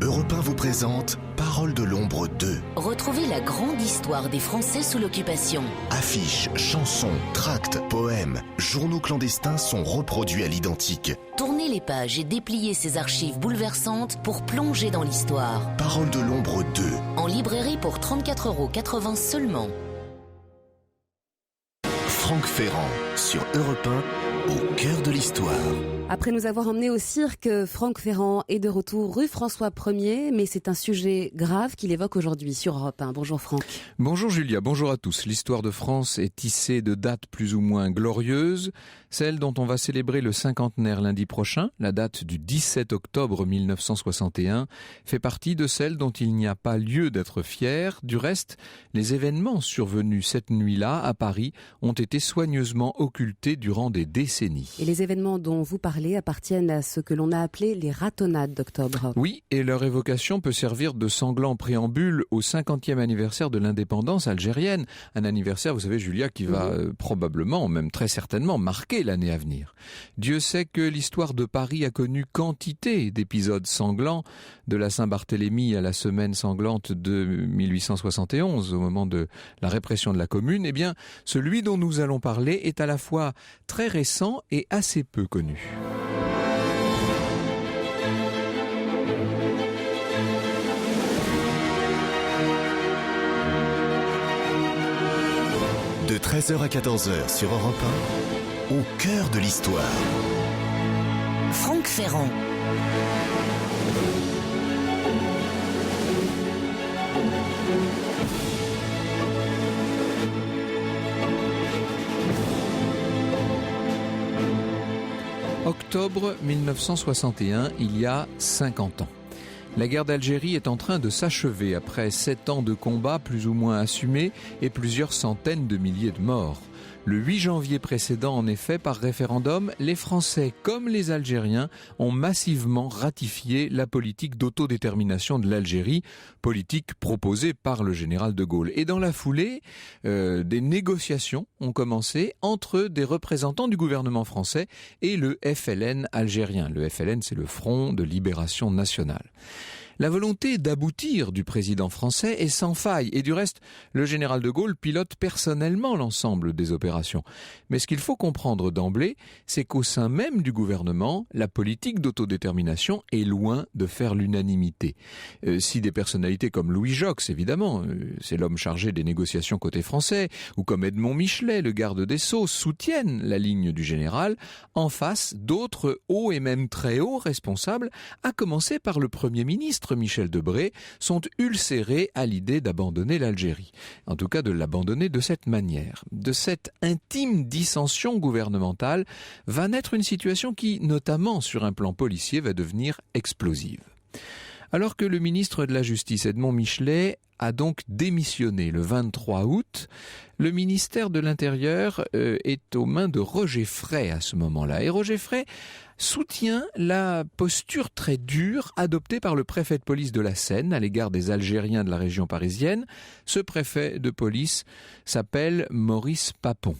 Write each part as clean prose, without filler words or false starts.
Europe 1 vous présente Parole de l'ombre 2. Retrouvez la grande histoire des Français sous l'occupation. Affiches, chansons, tracts, poèmes, journaux clandestins sont reproduits à l'identique. Tournez les pages et dépliez ces archives bouleversantes pour plonger dans l'histoire. Parole de l'ombre 2. En librairie pour 34,80 € seulement. Franck Ferrand sur Europe 1, au cœur de l'histoire. Après nous avoir emmenés au cirque, Franck Ferrand est de retour rue François 1er, mais c'est un sujet grave qu'il évoque aujourd'hui sur Europe 1. Bonjour Franck. Bonjour Julia, bonjour à tous. L'histoire de France est tissée de dates plus ou moins glorieuses. Celle dont on va célébrer le cinquantenaire lundi prochain, la date du 17 octobre 1961, fait partie de celles dont il n'y a pas lieu d'être fier. Du reste, les événements survenus cette nuit-là à Paris ont été soigneusement occultés durant des décennies. Et les événements dont vous parlez appartiennent à ce que l'on a appelé les ratonnades d'octobre. Oui, et leur évocation peut servir de sanglant préambule au 50e anniversaire de l'indépendance algérienne. Un anniversaire, vous savez Julia, qui va probablement, même très certainement, marquer l'année à venir. Dieu sait que l'histoire de Paris a connu quantité d'épisodes sanglants, de la Saint-Barthélemy à la semaine sanglante de 1871, au moment de la répression de la Commune. Eh bien, celui dont nous allons parler est à la fois très récent et assez peu connu. De 13h à 14h sur Europe 1, au cœur de l'histoire. Franck Ferrand. Octobre 1961, il y a 50 ans. La guerre d'Algérie est en train de s'achever après 7 ans de combats plus ou moins assumés et plusieurs centaines de milliers de morts. Le 8 janvier précédent, en effet, par référendum, les Français comme les Algériens ont massivement ratifié la politique d'autodétermination de l'Algérie, politique proposée par le général de Gaulle. Et dans la foulée, des négociations ont commencé entre des représentants du gouvernement français et le FLN algérien. Le FLN, c'est le Front de Libération Nationale. La volonté d'aboutir du président français est sans faille et du reste, le général de Gaulle pilote personnellement l'ensemble des opérations. Mais ce qu'il faut comprendre d'emblée, c'est qu'au sein même du gouvernement, la politique d'autodétermination est loin de faire l'unanimité. Si des personnalités comme Louis Joxe, évidemment, c'est l'homme chargé des négociations côté français, ou comme Edmond Michelet, le garde des Sceaux, soutiennent la ligne du général, en face, d'autres hauts et même très hauts responsables, à commencer par le Premier ministre, Michel Debré, sont ulcérés à l'idée d'abandonner l'Algérie. En tout cas, de l'abandonner de cette manière. De cette intime dissension gouvernementale va naître une situation qui, notamment sur un plan policier, va devenir explosive. Alors que le ministre de la Justice, Edmond Michelet, a donc démissionné le 23 août, le ministère de l'Intérieur est aux mains de Roger Frey à ce moment-là. Et Roger Frey soutient la posture très dure adoptée par le préfet de police de la Seine à l'égard des Algériens de la région parisienne. Ce préfet de police s'appelle Maurice Papon.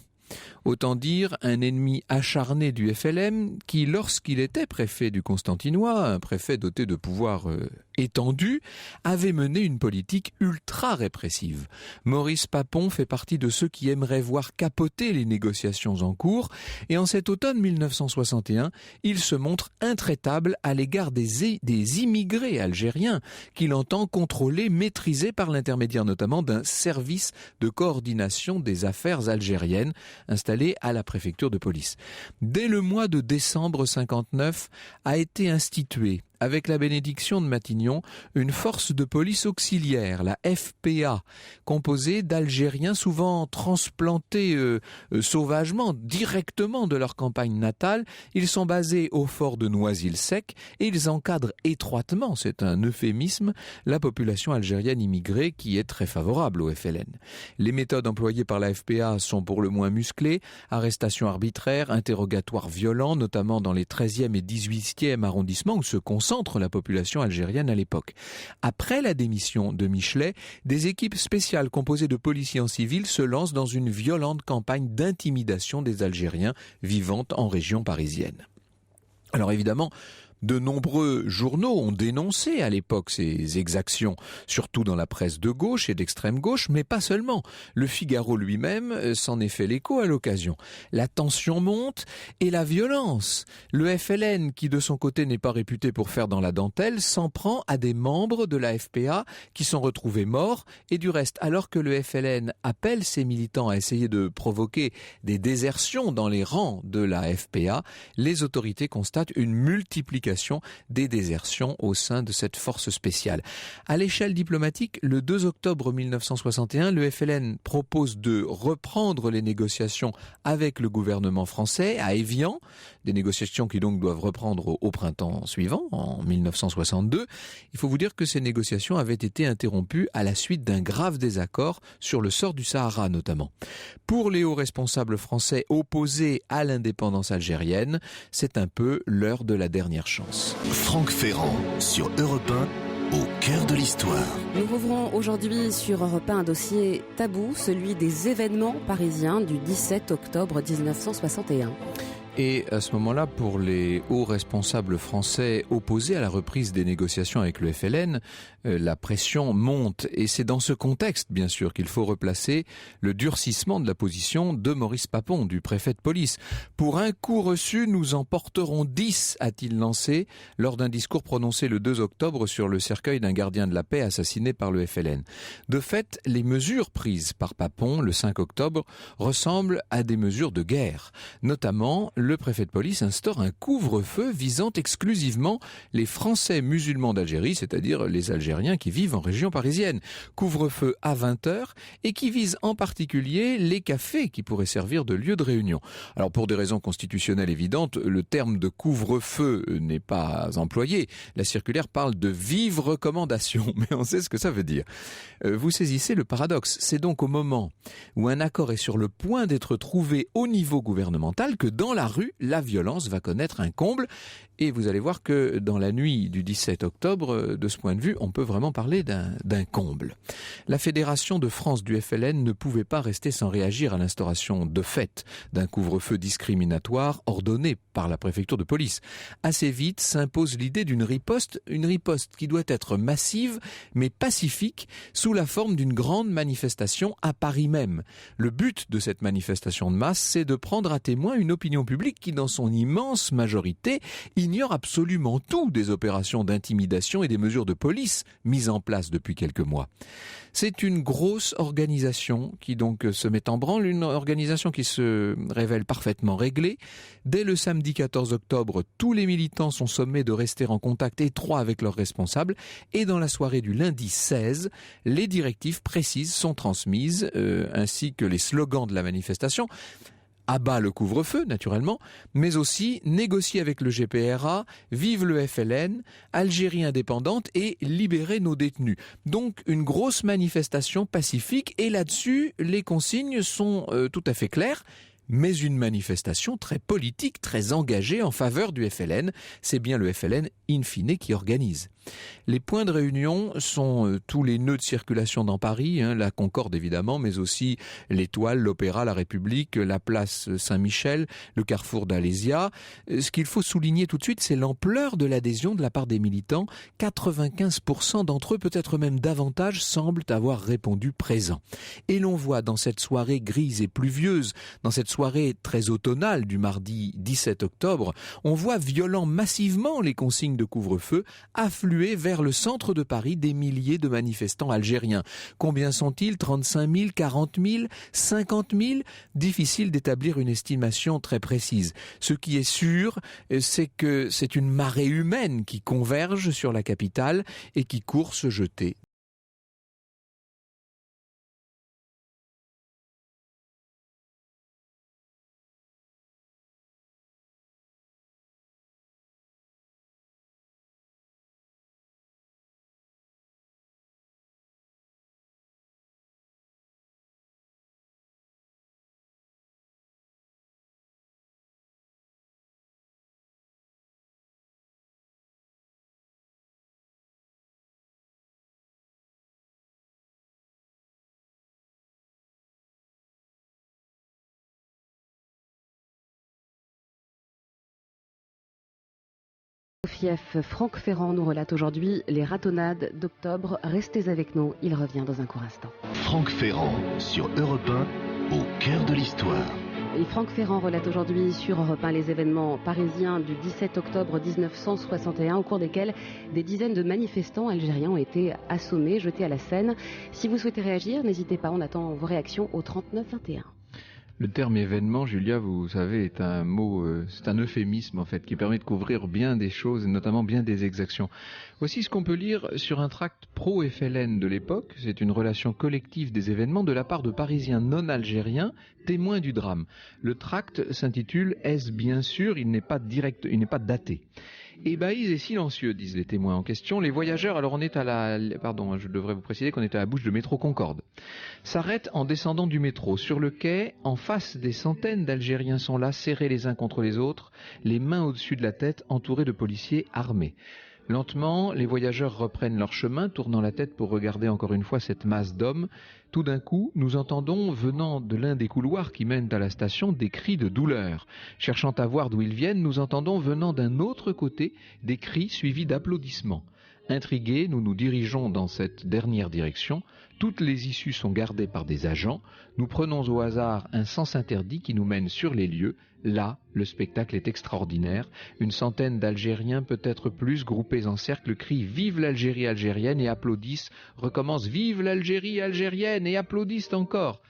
Autant dire un ennemi acharné du FLN qui, lorsqu'il était préfet du Constantinois, un préfet doté de pouvoirs étendus, avait mené une politique ultra répressive. Maurice Papon fait partie de ceux qui aimeraient voir capoter les négociations en cours et en cet automne 1961, il se montre intraitable à l'égard des immigrés algériens qu'il entend contrôler, maîtriser par l'intermédiaire notamment d'un service de coordination des affaires algériennes installé à la préfecture de police. Dès le mois de décembre 59 a été instituée, avec la bénédiction de Matignon, une force de police auxiliaire, la FPA, composée d'Algériens souvent transplantés sauvagement, directement de leur campagne natale. Ils sont basés au fort de Noisy-le-Sec et ils encadrent étroitement, c'est un euphémisme, la population algérienne immigrée qui est très favorable au FLN. Les méthodes employées par la FPA sont pour le moins musclées, arrestations arbitraires, interrogatoires violents, notamment dans les 13e et 18e arrondissements où se concentre la population algérienne à l'époque. Après la démission de Michelet, des équipes spéciales composées de policiers en civil se lancent dans une violente campagne d'intimidation des Algériens vivant en région parisienne. Alors évidemment, De nombreux journaux ont dénoncé à l'époque ces exactions, surtout dans la presse de gauche et d'extrême gauche, mais pas seulement. Le Figaro lui-même s'en est fait l'écho à l'occasion. La tension monte et la violence. Le FLN, qui de son côté n'est pas réputé pour faire dans la dentelle, s'en prend à des membres de la FPA qui sont retrouvés morts. Et du reste, alors que le FLN appelle ses militants à essayer de provoquer des désertions dans les rangs de la FPA, les autorités constatent une multiplication des désertions au sein de cette force spéciale. À l'échelle diplomatique, le 2 octobre 1961, le FLN propose de reprendre les négociations avec le gouvernement français à Évian, des négociations qui donc doivent reprendre au printemps suivant, en 1962. Il faut vous dire que ces négociations avaient été interrompues à la suite d'un grave désaccord sur le sort du Sahara notamment. Pour les hauts responsables français opposés à l'indépendance algérienne, c'est un peu l'heure de la dernière chance. Franck Ferrand sur Europe 1, au cœur de l'histoire. Nous rouvrons aujourd'hui sur Europe 1 un dossier tabou, celui des événements parisiens du 17 octobre 1961. Et à ce moment-là, pour les hauts responsables français opposés à la reprise des négociations avec le FLN, la pression monte. Et c'est dans ce contexte, bien sûr, qu'il faut replacer le durcissement de la position de Maurice Papon, du préfet de police. Pour un coup reçu, nous en porterons 10, a-t-il lancé lors d'un discours prononcé le 2 octobre sur le cercueil d'un gardien de la paix assassiné par le FLN. De fait, les mesures prises par Papon le 5 octobre ressemblent à des mesures de guerre. Notamment, le préfet de police instaure un couvre-feu visant exclusivement les Français musulmans d'Algérie, c'est-à-dire les Algériens qui vivent en région parisienne. Couvre-feu à 20h et qui vise en particulier les cafés qui pourraient servir de lieu de réunion. Alors pour des raisons constitutionnelles évidentes, le terme de couvre-feu n'est pas employé. La circulaire parle de vive recommandation, mais on sait ce que ça veut dire. Vous saisissez le paradoxe. C'est donc au moment où un accord est sur le point d'être trouvé au niveau gouvernemental que dans la rue, la violence va connaître un comble. Et vous allez voir que dans la nuit du 17 octobre, de ce point de vue, on peut vraiment parler d'un comble. La Fédération de France du FLN ne pouvait pas rester sans réagir à l'instauration de fait d'un couvre-feu discriminatoire ordonné par la préfecture de police. Assez vite s'impose l'idée d'une riposte qui doit être massive mais pacifique sous la forme d'une grande manifestation à Paris même. Le but de cette manifestation de masse, c'est de prendre à témoin une opinion publique qui, dans son immense majorité, ignore absolument tout des opérations d'intimidation et des mesures de police mises en place depuis quelques mois. C'est une grosse organisation qui donc se met en branle, une organisation qui se révèle parfaitement réglée. Dès le samedi 14 octobre, tous les militants sont sommés de rester en contact étroit avec leurs responsables et dans la soirée du lundi 16, les directives précises sont transmises ainsi que les slogans de la manifestation. Abat le couvre-feu, naturellement, mais aussi négocier avec le GPRA, vive le FLN, Algérie indépendante et libérer nos détenus. Donc une grosse manifestation pacifique et là-dessus, les consignes sont tout à fait claires. Mais une manifestation très politique, très engagée en faveur du FLN. C'est bien le FLN, in fine, qui organise. Les points de réunion sont tous les nœuds de circulation dans Paris, la Concorde évidemment, mais aussi l'Étoile, l'Opéra, la République, la place Saint-Michel, le carrefour d'Alésia. Ce qu'il faut souligner tout de suite, c'est l'ampleur de l'adhésion de la part des militants. 95% d'entre eux, peut-être même davantage, semblent avoir répondu présent. Et l'on voit dans cette soirée grise et pluvieuse, dans cette soirée très automnale du mardi 17 octobre, on voit violant massivement les consignes de couvre-feu affluer vers le centre de Paris des milliers de manifestants algériens. Combien sont-ils? 35 000, 40 000, 50 000? Difficile d'établir une estimation très précise. Ce qui est sûr, c'est que c'est une marée humaine qui converge sur la capitale et qui court se jeter Kiev. Franck Ferrand nous relate aujourd'hui les ratonnades d'octobre. Restez avec nous, il revient dans un court instant. Franck Ferrand sur Europe 1, au cœur de l'histoire. Et Franck Ferrand relate aujourd'hui sur Europe 1 les événements parisiens du 17 octobre 1961, au cours desquels des dizaines de manifestants algériens ont été assommés, jetés à la Seine. Si vous souhaitez réagir, n'hésitez pas, on attend vos réactions au 39 21. Le terme événement, Julia, vous savez, est un mot, c'est un euphémisme en fait, qui permet de couvrir bien des choses, et notamment bien des exactions. Voici ce qu'on peut lire sur un tract pro-FLN de l'époque. C'est une relation collective des événements de la part de Parisiens non algériens, témoins du drame. Le tract s'intitule « Est-ce bien sûr ?» Il n'est pas daté. Ébahis et silencieux, disent les témoins en question. Les voyageurs, alors on est je devrais vous préciser qu'on est à la bouche de métro Concorde, s'arrêtent en descendant du métro. Sur le quai, en face, des centaines d'Algériens sont là, serrés les uns contre les autres, les mains au-dessus de la tête, entourés de policiers armés. Lentement, les voyageurs reprennent leur chemin, tournant la tête pour regarder encore une fois cette masse d'hommes. Tout d'un coup, nous entendons, venant de l'un des couloirs qui mènent à la station, des cris de douleur. Cherchant à voir d'où ils viennent, nous entendons, venant d'un autre côté, des cris suivis d'applaudissements. Intrigués, nous nous dirigeons dans cette dernière direction. Toutes les issues sont gardées par des agents. Nous prenons au hasard un sens interdit qui nous mène sur les lieux. Là, le spectacle est extraordinaire. Une centaine d'Algériens, peut-être plus, groupés en cercle, crient « Vive l'Algérie algérienne » et applaudissent, recommencent « Vive l'Algérie algérienne » et applaudissent encore.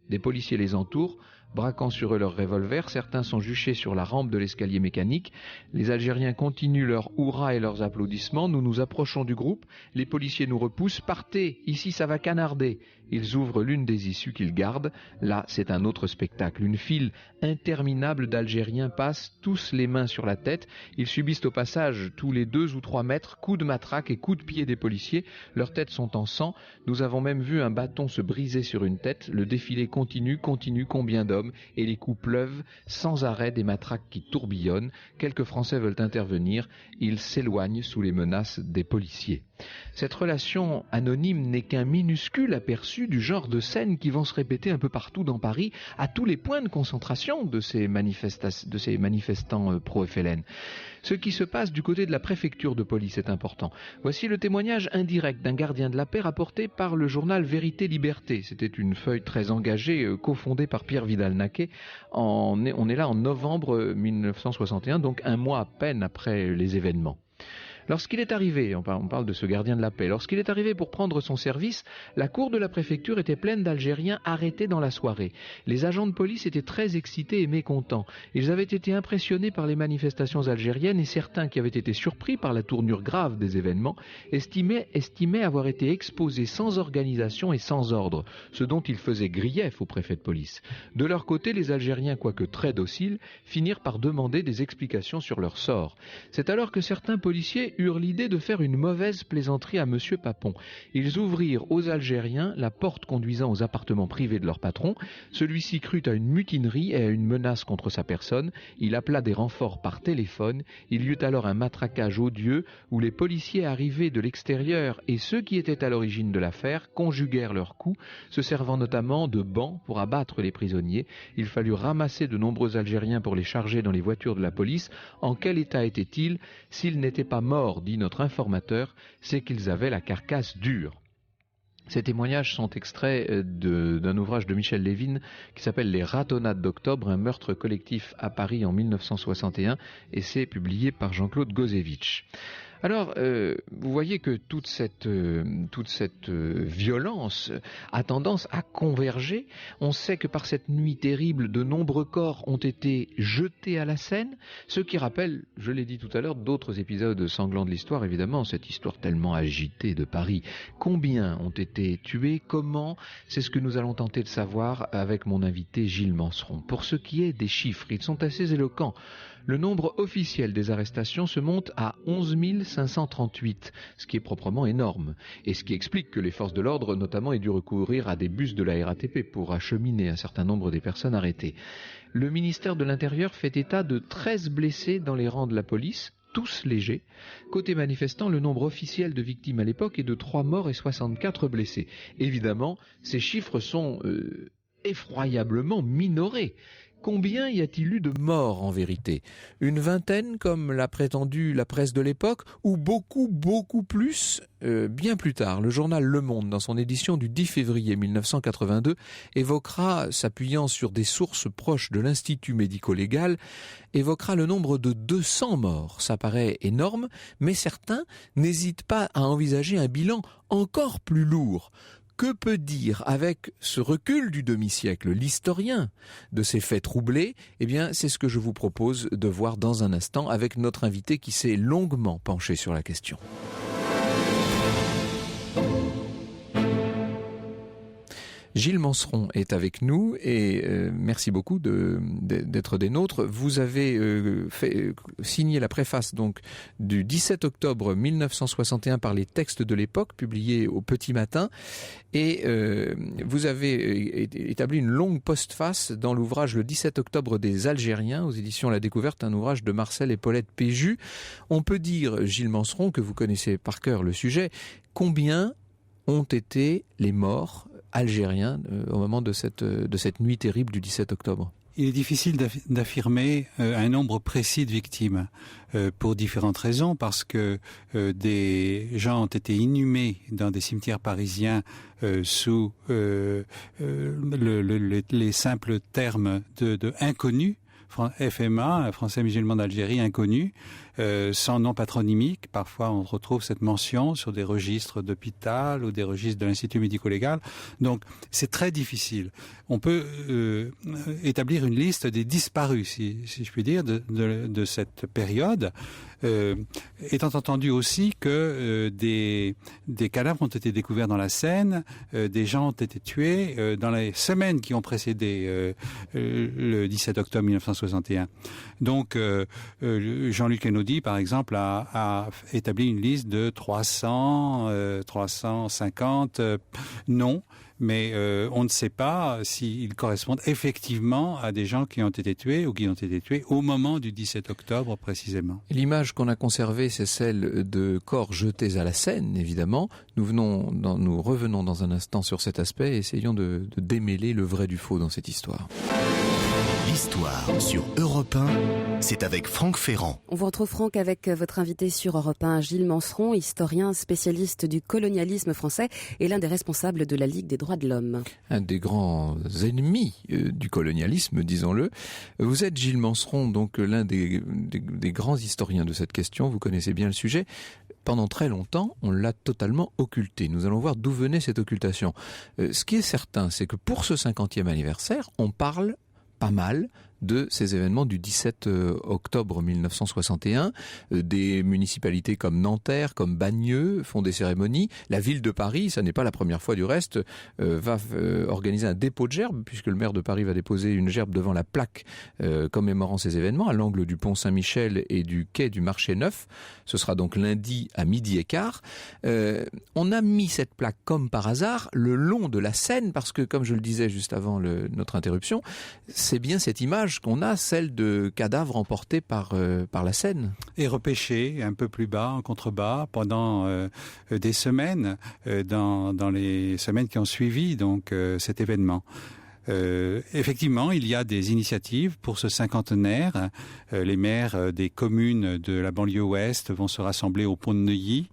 Des policiers les entourent, braquant sur eux leurs revolvers. Certains sont juchés sur la rampe de l'escalier mécanique. Les Algériens continuent leurs hurrahs et leurs applaudissements. Nous nous approchons du groupe. Les policiers nous repoussent. « Partez, ici ça va canarder !» Ils ouvrent l'une des issues qu'ils gardent. Là, c'est un autre spectacle. Une file interminable d'Algériens passe, tous les mains sur la tête. Ils subissent au passage, tous les 2 ou 3 mètres, coups de matraque et coups de pied des policiers. Leurs têtes sont en sang. Nous avons même vu un bâton se briser sur une tête. Le défilé continue. Combien d'hommes? Et les coups pleuvent, sans arrêt, des matraques qui tourbillonnent. Quelques Français veulent intervenir. Ils s'éloignent sous les menaces des policiers. Cette relation anonyme n'est qu'un minuscule aperçu du genre de scènes qui vont se répéter un peu partout dans Paris, à tous les points de concentration de ces manifestants pro-FLN. Ce qui se passe du côté de la préfecture de police est important. Voici le témoignage indirect d'un gardien de la paix rapporté par le journal Vérité-Liberté. C'était une feuille très engagée, cofondée par Pierre Vidal-Naquet. On est là en novembre 1961, donc un mois à peine après les événements. Lorsqu'il est arrivé, on parle de ce gardien de la paix, lorsqu'il est arrivé pour prendre son service, la cour de la préfecture était pleine d'Algériens arrêtés dans la soirée. Les agents de police étaient très excités et mécontents. Ils avaient été impressionnés par les manifestations algériennes et certains qui avaient été surpris par la tournure grave des événements estimaient avoir été exposés sans organisation et sans ordre, ce dont ils faisaient grief au préfet de police. De leur côté, les Algériens, quoique très dociles, finirent par demander des explications sur leur sort. C'est alors que certains policiers eurent l'idée de faire une mauvaise plaisanterie à M. Papon. Ils ouvrirent aux Algériens la porte conduisant aux appartements privés de leur patron. Celui-ci crut à une mutinerie et à une menace contre sa personne. Il appela des renforts par téléphone. Il y eut alors un matraquage odieux où les policiers arrivés de l'extérieur et ceux qui étaient à l'origine de l'affaire conjuguèrent leurs coups, se servant notamment de bancs pour abattre les prisonniers. Il fallut ramasser de nombreux Algériens pour les charger dans les voitures de la police. En quel état étaient-ils? S'ils n'étaient pas morts, dit notre informateur, c'est qu'ils avaient la carcasse dure. Ces témoignages sont extraits d'un ouvrage de Michel Lévin qui s'appelle « Les ratonnades d'octobre, un meurtre collectif à Paris en 1961 » et c'est publié par Jean-Claude Gozevitch. Alors, vous voyez que toute cette violence a tendance à converger. On sait que par cette nuit terrible, de nombreux corps ont été jetés à la Seine, ce qui rappelle, je l'ai dit tout à l'heure, d'autres épisodes sanglants de l'histoire, évidemment, cette histoire tellement agitée de Paris. Combien ont été tués? Comment? C'est ce que nous allons tenter de savoir avec mon invité Gilles Manceron. Pour ce qui est des chiffres, ils sont assez éloquents. Le nombre officiel des arrestations se monte à 11 538, ce qui est proprement énorme, et ce qui explique que les forces de l'ordre notamment aient dû recourir à des bus de la RATP pour acheminer un certain nombre des personnes arrêtées. Le ministère de l'Intérieur fait état de 13 blessés dans les rangs de la police, tous légers. Côté manifestants, le nombre officiel de victimes à l'époque est de 3 morts et 64 blessés. Évidemment, ces chiffres sont effroyablement minorés. combien y a-t-il eu de morts en vérité? Une vingtaine, comme l'a prétendu la presse de l'époque, ou beaucoup plus? Bien plus tard, le journal Le Monde, dans son édition du 10 février 1982, évoquera, s'appuyant sur des sources proches de l'Institut médico-légal, évoquera le nombre de 200 morts. Ça paraît énorme, mais certains n'hésitent pas à envisager un bilan encore plus lourd. Que peut dire avec ce recul du demi-siècle l'historien de ces faits troublés? Eh bien, c'est ce que je vous propose de voir dans un instant avec notre invité qui s'est longuement penché sur la question. Gilles Manceron est avec nous et merci beaucoup d'être des nôtres. Vous avez signé la préface donc du 17 octobre 1961 par les Textes de l'époque, publiés au Petit Matin, et vous avez établi une longue postface dans l'ouvrage Le 17 octobre des Algériens aux éditions La Découverte, un ouvrage de Marcel et Paulette Péju. On peut dire, Gilles Manceron, que vous connaissez par cœur le sujet, combien ont été les morts algériens au moment de cette nuit terrible du 17 octobre? Il est difficile d'affirmer un nombre précis de victimes pour différentes raisons, parce que des gens ont été inhumés dans des cimetières parisiens sous les simples termes de inconnus, FMA, Français musulmans d'Algérie, inconnu, sans nom patronymique. Parfois, on retrouve cette mention sur des registres d'hôpital ou des registres de l'Institut médico-légal. Donc, c'est très difficile. On peut établir une liste des disparus, si je puis dire, de cette période, étant entendu aussi que des cadavres ont été découverts dans la Seine, des gens ont été tués dans les semaines qui ont précédé le 17 octobre 1961. Donc, Jean-Luc Einaudi, par exemple, a établi une liste de 350 noms, mais on ne sait pas s'ils correspondent effectivement à des gens qui ont été tués ou qui ont été tués au moment du 17 octobre précisément. L'image qu'on a conservée, c'est celle de corps jetés à la Seine, évidemment. Nous revenons dans un instant sur cet aspect et essayons de démêler le vrai du faux dans cette histoire. L'histoire sur Europe 1, c'est avec Franck Ferrand. On vous retrouve, Franck, avec votre invité sur Europe 1, Gilles Manceron, historien spécialiste du colonialisme français et l'un des responsables de la Ligue des droits de l'homme. Un des grands ennemis du colonialisme, disons-le. Vous êtes, Gilles Manceron, donc l'un des grands historiens de cette question. Vous connaissez bien le sujet. Pendant très longtemps, on l'a totalement occulté. Nous allons voir d'où venait cette occultation. Ce qui est certain, c'est que pour ce 50e anniversaire, on parle pas mal de ces événements du 17 octobre 1961. Des municipalités comme Nanterre, comme Bagneux font des cérémonies. La ville de Paris, ça n'est pas la première fois du reste, va organiser un dépôt de gerbes, puisque le maire de Paris va déposer une gerbe devant la plaque commémorant ces événements, à l'angle du pont Saint-Michel et du quai du Marché Neuf. Ce sera donc lundi à 12h15. On a mis cette plaque comme par hasard le long de la Seine, parce que, comme je le disais juste avant notre interruption, c'est bien cette image qu'on a, celle de cadavres emportés par la Seine. Et repêchés un peu plus bas, en contrebas, pendant des semaines, dans les semaines qui ont suivi donc cet événement. Effectivement, il y a des initiatives pour ce cinquantenaire. Les maires des communes de la banlieue ouest vont se rassembler au pont de Neuilly,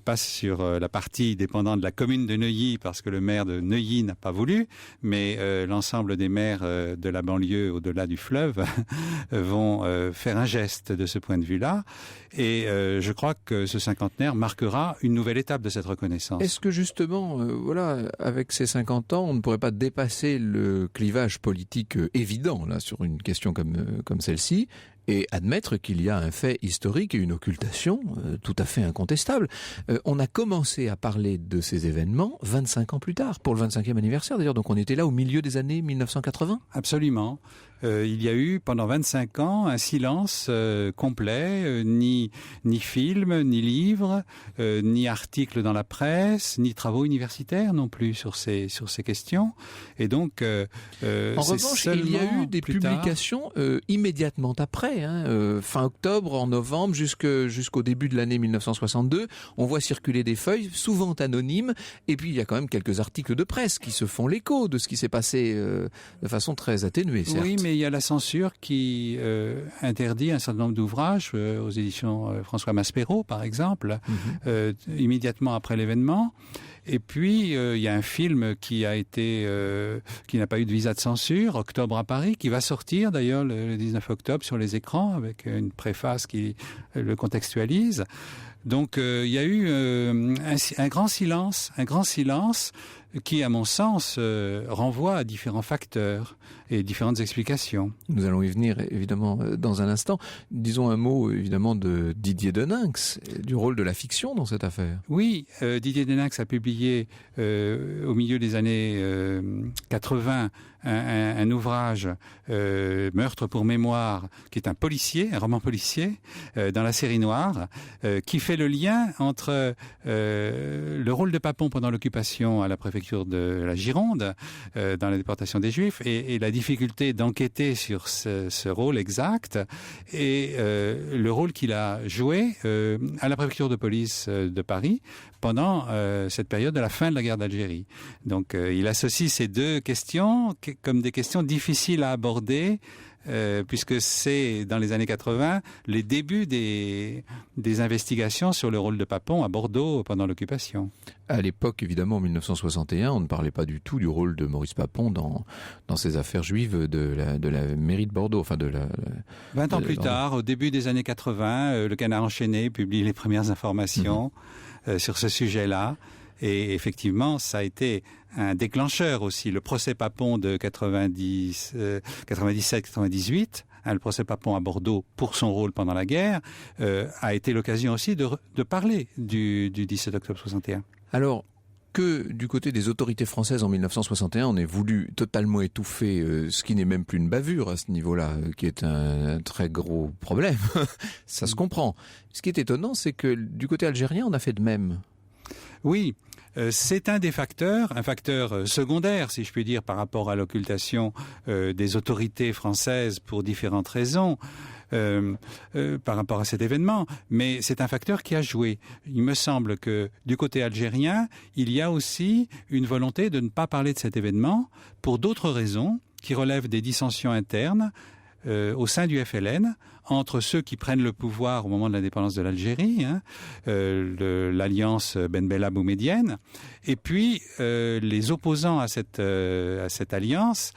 pas sur la partie dépendante de la commune de Neuilly, parce que le maire de Neuilly n'a pas voulu, mais l'ensemble des maires de la banlieue au-delà du fleuve vont faire un geste de ce point de vue-là. Et je crois que ce cinquantenaire marquera une nouvelle étape de cette reconnaissance. Est-ce que justement, avec ces 50 ans, on ne pourrait pas dépasser le clivage politique évident là sur une question comme celle-ci, et admettre qu'il y a un fait historique et une occultation tout à fait incontestable? On a commencé à parler de ces événements 25 ans plus tard, pour le 25e anniversaire d'ailleurs, donc on était là au milieu des années 1980. Absolument. Il y a eu pendant 25 ans un silence complet, ni film, ni livre, ni articles dans la presse, ni travaux universitaires non plus sur ces questions. Et donc, en revanche, il y a eu des publications immédiatement après, fin octobre, en novembre, jusqu'au début de l'année 1962. On voit circuler des feuilles, souvent anonymes, et puis il y a quand même quelques articles de presse qui se font l'écho de ce qui s'est passé de façon très atténuée, certes. Oui, mais il y a la censure qui interdit un certain nombre d'ouvrages aux éditions François Maspero, par exemple, immédiatement après l'événement. Et puis, il y a un film qui n'a pas eu de visa de censure, Octobre à Paris, qui va sortir d'ailleurs le 19 octobre sur les écrans avec une préface qui le contextualise. Donc, il y a eu un grand silence qui, à mon sens, renvoie à différents facteurs et différentes explications. Nous allons y venir évidemment dans un instant. Disons un mot évidemment de Didier Deninx, du rôle de la fiction dans cette affaire. Oui, Didier Deninx a publié au milieu des années 80 un ouvrage, Meurtre pour mémoire, qui est un roman policier, dans la série noire, qui fait le lien entre le rôle de Papon pendant l'occupation à la préfecture de la Gironde, dans la déportation des Juifs, et la difficulté d'enquêter sur ce rôle exact, et le rôle qu'il a joué à la préfecture de police de Paris pendant cette période de la fin de la guerre d'Algérie. Donc il associe ces deux questions comme des questions difficiles à aborder, puisque c'est dans les années 80 les débuts des investigations sur le rôle de Papon à Bordeaux pendant l'occupation. À l'époque, évidemment, en 1961, on ne parlait pas du tout du rôle de Maurice Papon dans ces affaires juives de la mairie de Bordeaux. 20 ans plus tard, au début des années 80, le Canard enchaîné publie les premières informations sur ce sujet-là. Et effectivement, ça a été un déclencheur aussi. Le procès Papon de 97-98, le procès Papon à Bordeaux pour son rôle pendant la guerre, a été l'occasion aussi de parler du 17 octobre 61. Alors, que du côté des autorités françaises en 1961, on ait voulu totalement étouffer ce qui n'est même plus une bavure à ce niveau-là, qui est un très gros problème, ça se comprend. Ce qui est étonnant, c'est que du côté algérien, on a fait de même. Oui, c'est un facteur secondaire, si je puis dire, par rapport à l'occultation des autorités françaises pour différentes raisons. Par rapport à cet événement, mais c'est un facteur qui a joué. Il me semble que du côté algérien, il y a aussi une volonté de ne pas parler de cet événement pour d'autres raisons qui relèvent des dissensions internes au sein du FLN, entre ceux qui prennent le pouvoir au moment de l'indépendance de l'Algérie, l'alliance Ben Bella-Boumedienne, et puis les opposants à cette alliance,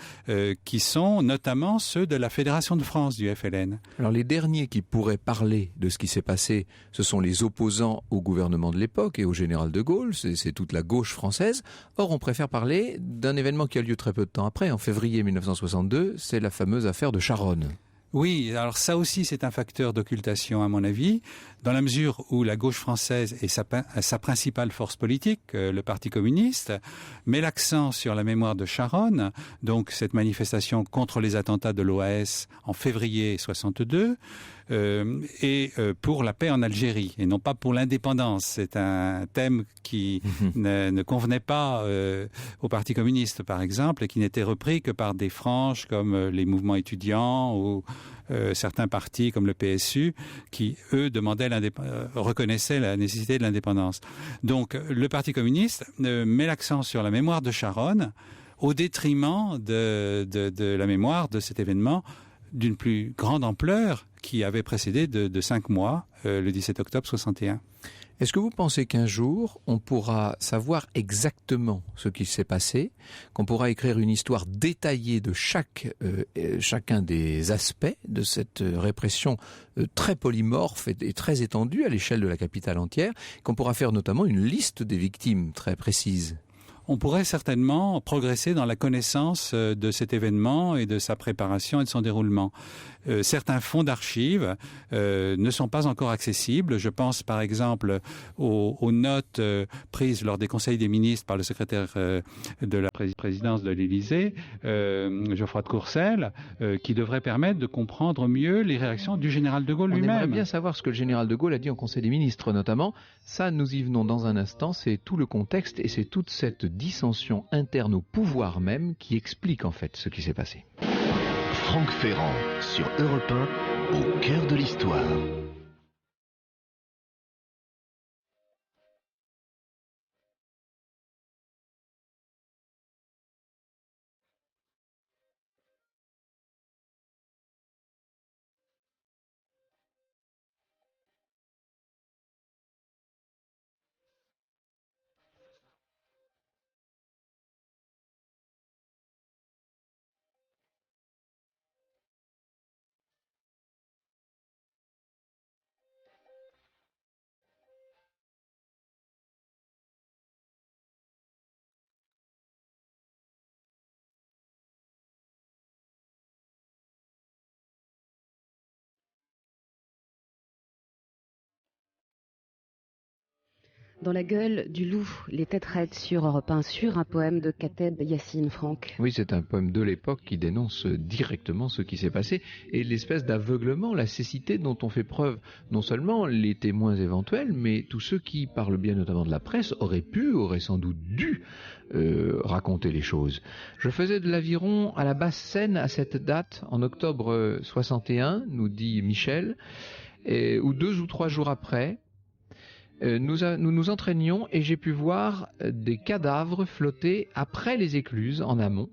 qui sont notamment ceux de la Fédération de France du FLN. Alors les derniers qui pourraient parler de ce qui s'est passé, ce sont les opposants au gouvernement de l'époque et au général de Gaulle, c'est toute la gauche française. Or, on préfère parler d'un événement qui a lieu très peu de temps après, en février 1962, c'est la fameuse affaire de Charonne. Oui, alors ça aussi c'est un facteur d'occultation à mon avis, dans la mesure où la gauche française est sa principale force politique, le Parti communiste, met l'accent sur la mémoire de Charonne, donc cette manifestation contre les attentats de l'OAS en février 62, et pour la paix en Algérie, et non pas pour l'indépendance. C'est un thème qui ne convenait pas au Parti communiste, par exemple, et qui n'était repris que par des franges comme les mouvements étudiants ou certains partis comme le PSU, qui, eux, reconnaissaient la nécessité de l'indépendance. Donc, le Parti communiste met l'accent sur la mémoire de Charonne au détriment de la mémoire de cet événement d'une plus grande ampleur qui avait précédé de 5 mois, le 17 octobre 61. Est-ce que vous pensez qu'un jour, on pourra savoir exactement ce qui s'est passé, qu'on pourra écrire une histoire détaillée de chacun des aspects de cette répression très polymorphe et très étendue à l'échelle de la capitale entière, qu'on pourra faire notamment une liste des victimes très précise? On pourrait certainement progresser dans la connaissance de cet événement et de sa préparation et de son déroulement. Certains fonds d'archives ne sont pas encore accessibles. Je pense par exemple aux notes prises lors des conseils des ministres par le secrétaire de la présidence de l'Élysée, Geoffroy de Courcelles, qui devrait permettre de comprendre mieux les réactions du général de Gaulle lui-même. On aimerait bien savoir ce que le général de Gaulle a dit en conseil des ministres notamment. Ça, nous y venons dans un instant. C'est tout le contexte et c'est toute cette dissension interne au pouvoir même qui explique en fait ce qui s'est passé. Franck Ferrand sur Europe 1, au cœur de l'histoire. Dans la gueule du loup, les têtes raides sur Europe 1, sur un poème de Kateb Yassine, Franck. Oui, c'est un poème de l'époque qui dénonce directement ce qui s'est passé et l'espèce d'aveuglement, la cécité dont ont fait preuve non seulement les témoins éventuels, mais tous ceux qui, par le biais notamment de la presse, auraient sans doute dû raconter les choses. Je faisais de l'aviron à la Basse-Seine à cette date, en octobre 61, nous dit Michel, ou 2 ou 3 jours après. Nous nous entraînions et j'ai pu voir des cadavres flotter après les écluses en amont.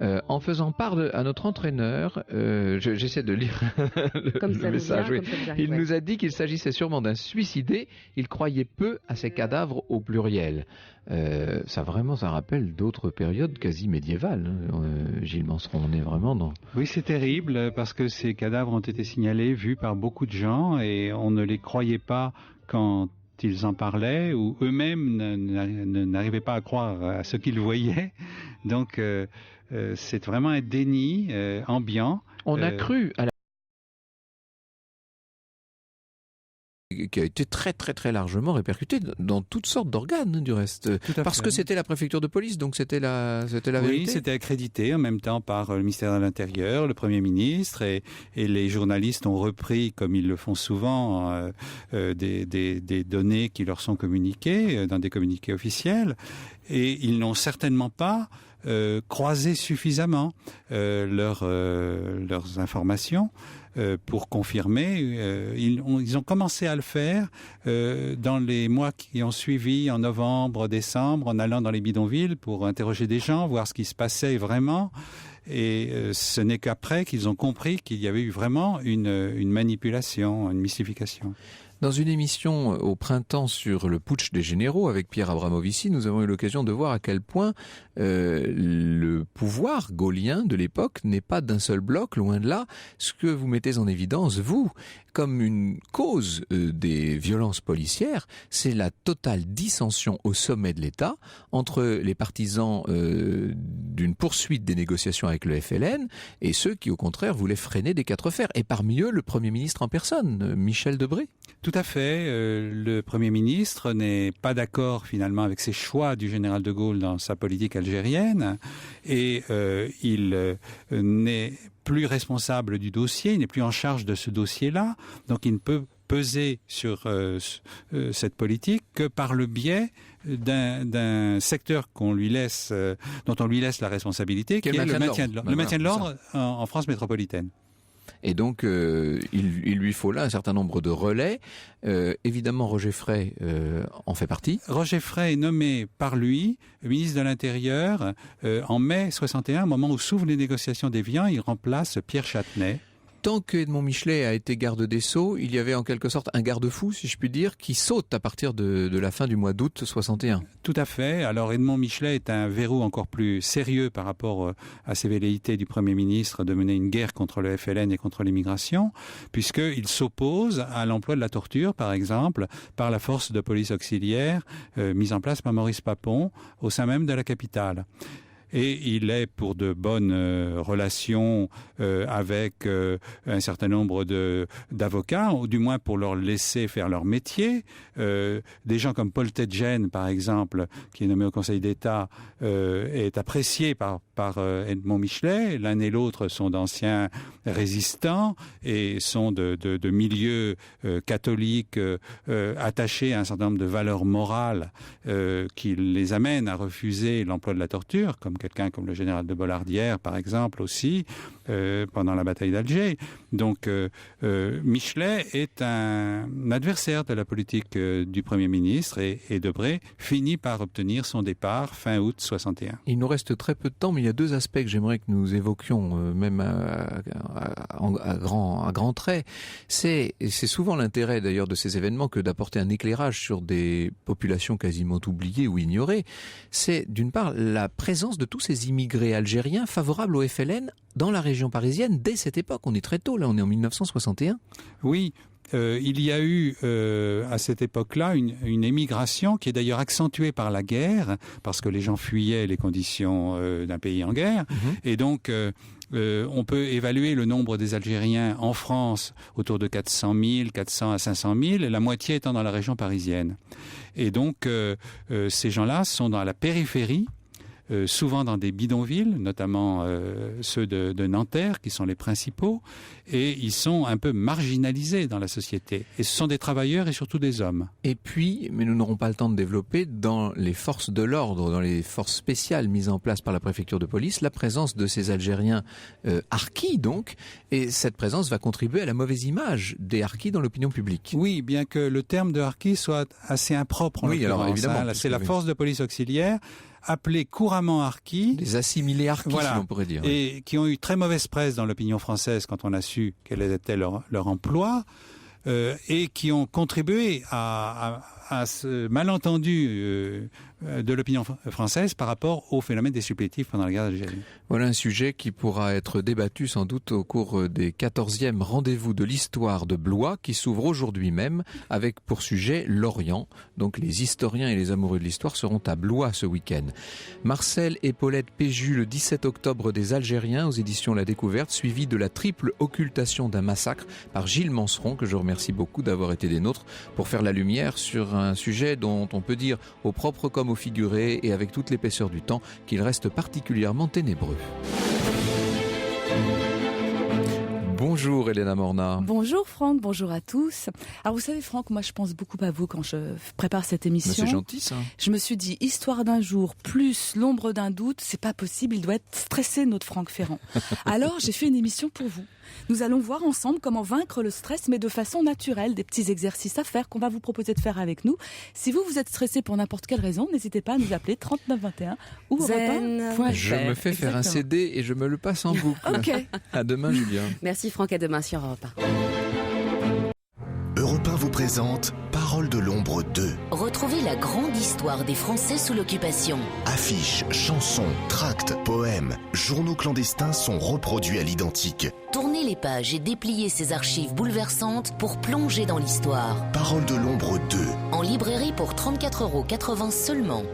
En faisant part à notre entraîneur, j'essaie de lire le message. Oui. Il nous a dit qu'il s'agissait sûrement d'un suicidé. Il croyait peu à ces cadavres au pluriel. Ça rappelle d'autres périodes quasi médiévales. Gilles Manseron, on est vraiment dans... Oui, c'est terrible parce que ces cadavres ont été signalés, vus par beaucoup de gens et on ne les croyait pas quand ils en parlaient ou eux-mêmes n'arrivaient pas à croire à ce qu'ils voyaient. Donc c'est vraiment un déni ambiant. On a cru à la... qui a été très très très largement répercuté dans toutes sortes d'organes du reste. Parce que c'était la préfecture de police, donc c'était la vérité. Oui, c'était accrédité en même temps par le ministère de l'Intérieur, le Premier ministre et les journalistes ont repris, comme ils le font souvent, des données qui leur sont communiquées dans des communiqués officiels et ils n'ont certainement pas croisé suffisamment leurs informations pour confirmer. Ils ont commencé à le faire dans les mois qui ont suivi, en novembre, décembre, en allant dans les bidonvilles pour interroger des gens, voir ce qui se passait vraiment. Et ce n'est qu'après qu'ils ont compris qu'il y avait eu vraiment une manipulation, une mystification. Dans une émission au printemps sur le putsch des généraux avec Pierre Abramovici, nous avons eu l'occasion de voir à quel point le pouvoir gaullien de l'époque n'est pas d'un seul bloc, loin de là. Ce que vous mettez en évidence, vous, comme une cause des violences policières, c'est la totale dissension au sommet de l'État entre les partisans d'une poursuite des négociations avec le FLN et ceux qui, au contraire, voulaient freiner des 4 fers. Et parmi eux, le Premier ministre en personne, Michel Debré. Tout à fait. Le Premier ministre n'est pas d'accord finalement avec ses choix du général de Gaulle dans sa politique algérienne et il n'est plus responsable du dossier, il n'est plus en charge de ce dossier-là, donc il ne peut peser sur cette politique que par le biais d'un secteur dont on lui laisse la responsabilité, qui est le maintien de l'ordre en France métropolitaine. Et donc, il lui faut là un certain nombre de relais. Évidemment, Roger Frey en fait partie. Roger Frey est nommé par lui ministre de l'Intérieur en mai 61, au moment où s'ouvrent les négociations d'Évian. Il remplace Pierre Châtenay. Tant que Edmond Michelet a été garde des Sceaux, il y avait en quelque sorte un garde-fou, si je puis dire, qui saute à partir de la fin du mois d'août 61. Tout à fait. Alors Edmond Michelet est un verrou encore plus sérieux par rapport à ses velléités du Premier ministre de mener une guerre contre le FLN et contre l'immigration, puisqu'il s'oppose à l'emploi de la torture, par exemple, par la force de police auxiliaire mise en place par Maurice Papon au sein même de la capitale. Et il est pour de bonnes relations avec un certain nombre d'avocats, ou du moins pour leur laisser faire leur métier. Des gens comme Paul Tedjen, par exemple, qui est nommé au Conseil d'État, est apprécié par Edmond Michelet. L'un et l'autre sont d'anciens résistants et sont de milieux catholiques attachés à un certain nombre de valeurs morales qui les amènent à refuser l'emploi de la torture, comme quelqu'un comme le général de Bollardière, par exemple, aussi, pendant la bataille d'Alger. Donc, Michelet est un adversaire de la politique du Premier ministre et Debré finit par obtenir son départ fin août 61. Il nous reste très peu de temps, mais il y a 2 aspects que j'aimerais que nous évoquions, même à grands traits. C'est souvent l'intérêt d'ailleurs de ces événements que d'apporter un éclairage sur des populations quasiment oubliées ou ignorées. C'est d'une part la présence de tous ces immigrés algériens favorables au FLN dans la région parisienne dès cette époque. On est très tôt, là, on est en 1961. Oui. Il y a eu à cette époque-là une émigration qui est d'ailleurs accentuée par la guerre, parce que les gens fuyaient les conditions d'un pays en guerre. Et donc, On peut évaluer le nombre des Algériens en France autour de 400 000, 400 à 500 000, la moitié étant dans la région parisienne. Et donc, ces gens-là sont dans la périphérie, souvent dans des bidonvilles, notamment ceux de Nanterre, qui sont les principaux, et ils sont un peu marginalisés dans la société. Et ce sont des travailleurs et surtout des hommes. Et puis, mais nous n'aurons pas le temps de développer, dans les forces de l'ordre, dans les forces spéciales mises en place par la préfecture de police, la présence de ces Algériens harkis, donc, et cette présence va contribuer à la mauvaise image des harkis dans l'opinion publique. Oui, bien que le terme de harkis soit assez impropre en l'occurrence. Alors évidemment. C'est la force de police auxiliaire, appelés couramment harkis. Des assimilés harkis, voilà, si l'on pourrait dire. Et qui ont eu très mauvaise presse dans l'opinion française quand on a su quel était leur emploi, et qui ont contribué à ce malentendu de l'opinion française par rapport au phénomène des supplétifs pendant la guerre d'Algérie. Voilà un sujet qui pourra être débattu sans doute au cours des 14e rendez-vous de l'histoire de Blois qui s'ouvre aujourd'hui même avec pour sujet l'Orient. Donc les historiens et les amoureux de l'histoire seront à Blois ce week-end. Marcel et Paulette Péju le 17 octobre des Algériens aux éditions La Découverte, suivi de la triple occultation d'un massacre par Gilles Manceron, que je remercie beaucoup d'avoir été des nôtres pour faire la lumière sur un sujet dont on peut dire au propre comme au figuré et avec toute l'épaisseur du temps qu'il reste particulièrement ténébreux. Bonjour Elena Morna. Bonjour Franck, bonjour à tous. Alors vous savez Franck, moi je pense beaucoup à vous quand je prépare cette émission. Mais c'est gentil ça. Je me suis dit, histoire d'un jour plus l'ombre d'un doute, c'est pas possible, il doit être stressé notre Franck Ferrand. Alors j'ai fait une émission pour vous. Nous allons voir ensemble comment vaincre le stress, mais de façon naturelle, des petits exercices à faire qu'on va vous proposer de faire avec nous. Si vous êtes stressé pour n'importe quelle raison, n'hésitez pas à nous appeler 3921 ou Zen.fr. Je me fais faire un CD et je me le passe en boucle. Ok. À demain Julien. Merci Franck, à demain sur Europe 1. Europe 1 vous présente Parole de l'ombre 2. Retrouvez la grande histoire des Français sous l'occupation. Affiches, chansons, tracts, poèmes, journaux clandestins sont reproduits à l'identique. Tournez les pages et dépliez ces archives bouleversantes pour plonger dans l'histoire. Parole de l'ombre 2. En librairie pour 34,80 € seulement.